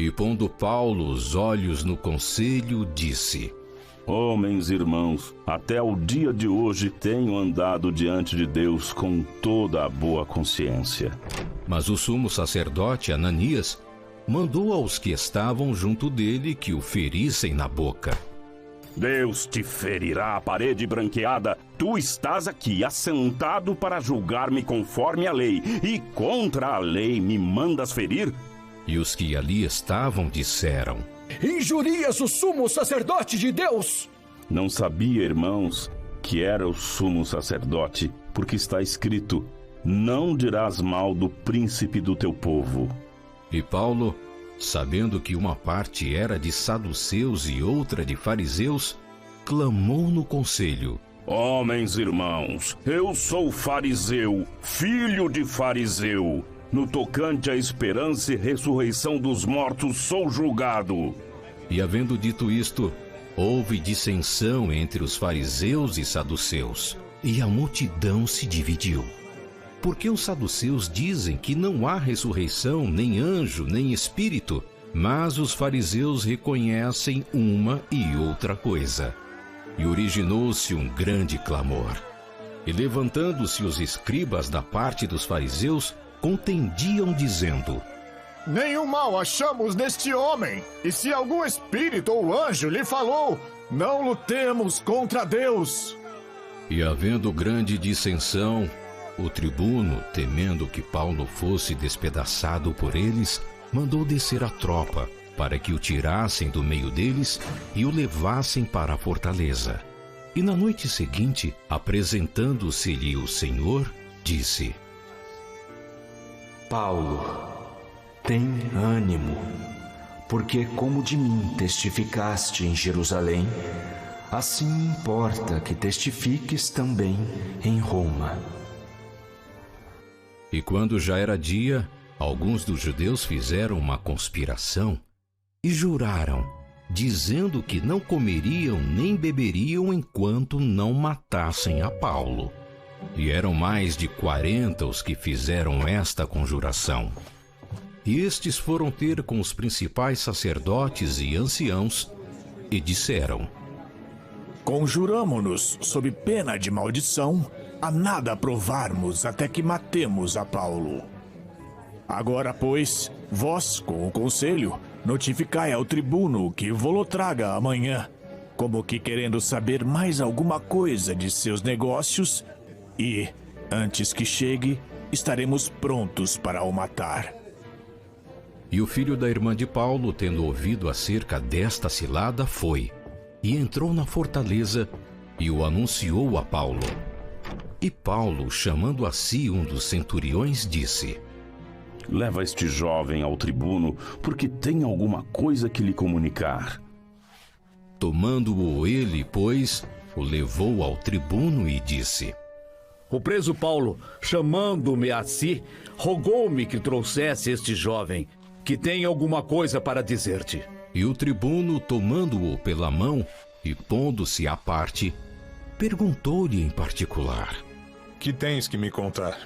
E pondo Paulo os olhos no conselho, disse: Homens e irmãos, até o dia de hoje tenho andado diante de Deus com toda a boa consciência. Mas o sumo sacerdote Ananias mandou aos que estavam junto dele que o ferissem na boca. Deus te ferirá a parede branqueada. Tu estás aqui assentado para julgar-me conforme a lei, e contra a lei me mandas ferir? E os que ali estavam disseram: Injurias o sumo sacerdote de Deus! Não sabia, irmãos, que era o sumo sacerdote, porque está escrito: não dirás mal do príncipe do teu povo. E Paulo, sabendo que uma parte era de saduceus e outra de fariseus, clamou no conselho: Homens e irmãos, eu sou fariseu, filho de fariseu. No tocante à esperança e ressurreição dos mortos sou julgado. E havendo dito isto, houve dissensão entre os fariseus e saduceus, e a multidão se dividiu. Porque os saduceus dizem que não há ressurreição, nem anjo, nem espírito, mas os fariseus reconhecem uma e outra coisa. E originou-se um grande clamor. E levantando-se os escribas da parte dos fariseus, contendiam dizendo: Nenhum mal achamos neste homem, e se algum espírito ou anjo lhe falou, não lutemos contra Deus. E havendo grande dissensão, o tribuno, temendo que Paulo fosse despedaçado por eles, mandou descer a tropa, para que o tirassem do meio deles e o levassem para a fortaleza. E na noite seguinte, apresentando-se-lhe o Senhor, disse: Paulo, tem ânimo, porque como de mim testificaste em Jerusalém, assim importa que testifiques também em Roma. E quando já era dia, alguns dos judeus fizeram uma conspiração e juraram, dizendo que não comeriam nem beberiam enquanto não matassem a Paulo. E eram mais de 40 os que fizeram esta conjuração. E estes foram ter com os principais sacerdotes e anciãos e disseram: Conjuramo-nos, sob pena de maldição, a nada provarmos até que matemos a Paulo. Agora, pois, vós, com o conselho, notificai ao tribuno que vô-lo traga amanhã, como que querendo saber mais alguma coisa de seus negócios, e, antes que chegue, estaremos prontos para o matar. E o filho da irmã de Paulo, tendo ouvido acerca desta cilada, foi, e entrou na fortaleza, e o anunciou a Paulo. E Paulo, chamando a si um dos centuriões, disse: Leva este jovem ao tribuno, porque tem alguma coisa que lhe comunicar. Tomando-o ele, pois, o levou ao tribuno e disse: O preso Paulo, chamando-me a si, rogou-me que trouxesse este jovem, que tem alguma coisa para dizer-te. E o tribuno, tomando-o pela mão e pondo-se à parte, perguntou-lhe em particular: Que tens que me contar?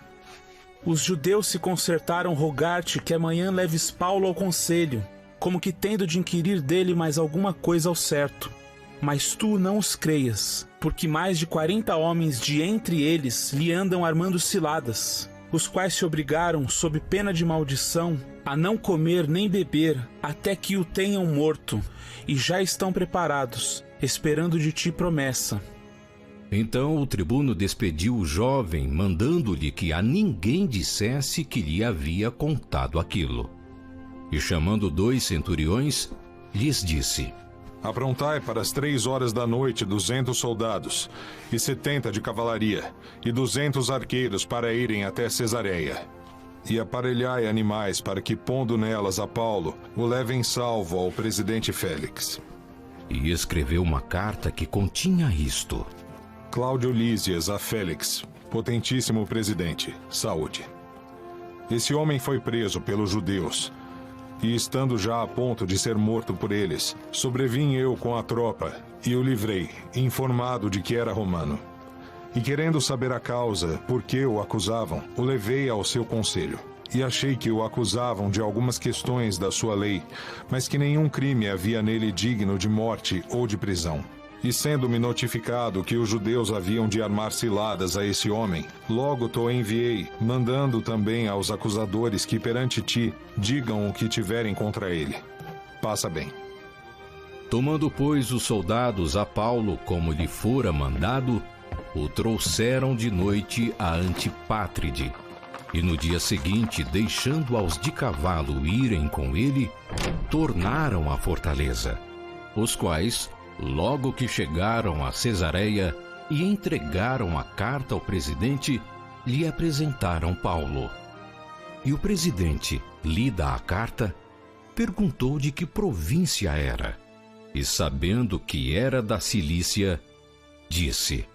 Os judeus se concertaram rogar-te que amanhã leves Paulo ao conselho, como que tendo de inquirir dele mais alguma coisa ao certo. Mas tu não os creias, porque mais de 40 homens de entre eles lhe andam armando ciladas, os quais se obrigaram, sob pena de maldição, a não comer nem beber, até que o tenham morto, e já estão preparados, esperando de ti promessa. Então o tribuno despediu o jovem, mandando-lhe que a ninguém dissesse que lhe havia contado aquilo. E chamando 2 centuriões, lhes disse: Aprontai para as 3 horas da noite 200 soldados, e 70 de cavalaria, e 200 arqueiros para irem até Cesareia. E aparelhai animais para que, pondo nelas a Paulo, o levem salvo ao presidente Félix. E escreveu uma carta que continha isto: Cláudio Lísias a Félix, potentíssimo presidente, saúde. Esse homem foi preso pelos judeus, e estando já a ponto de ser morto por eles, sobrevim eu com a tropa e o livrei, informado de que era romano. E querendo saber a causa, por que o acusavam, o levei ao seu conselho. e achei que o acusavam de algumas questões da sua lei, mas que nenhum crime havia nele digno de morte ou de prisão. E sendo-me notificado que os judeus haviam de armar ciladas a esse homem, logo te enviei, mandando também aos acusadores que perante ti digam o que tiverem contra ele. Passa bem. Tomando, pois, os soldados a Paulo como lhe fora mandado, o trouxeram de noite a Antipátride. E no dia seguinte, deixando aos de cavalo irem com ele, tornaram à fortaleza, os quais, logo que chegaram a Cesareia e entregaram a carta ao presidente, lhe apresentaram Paulo. E o presidente, lida a carta, perguntou de que província era. E sabendo que era da Cilícia, disse: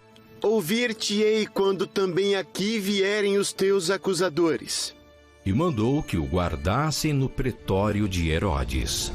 Ouvir-te-ei quando também aqui vierem os teus acusadores. E mandou que o guardassem no pretório de Herodes.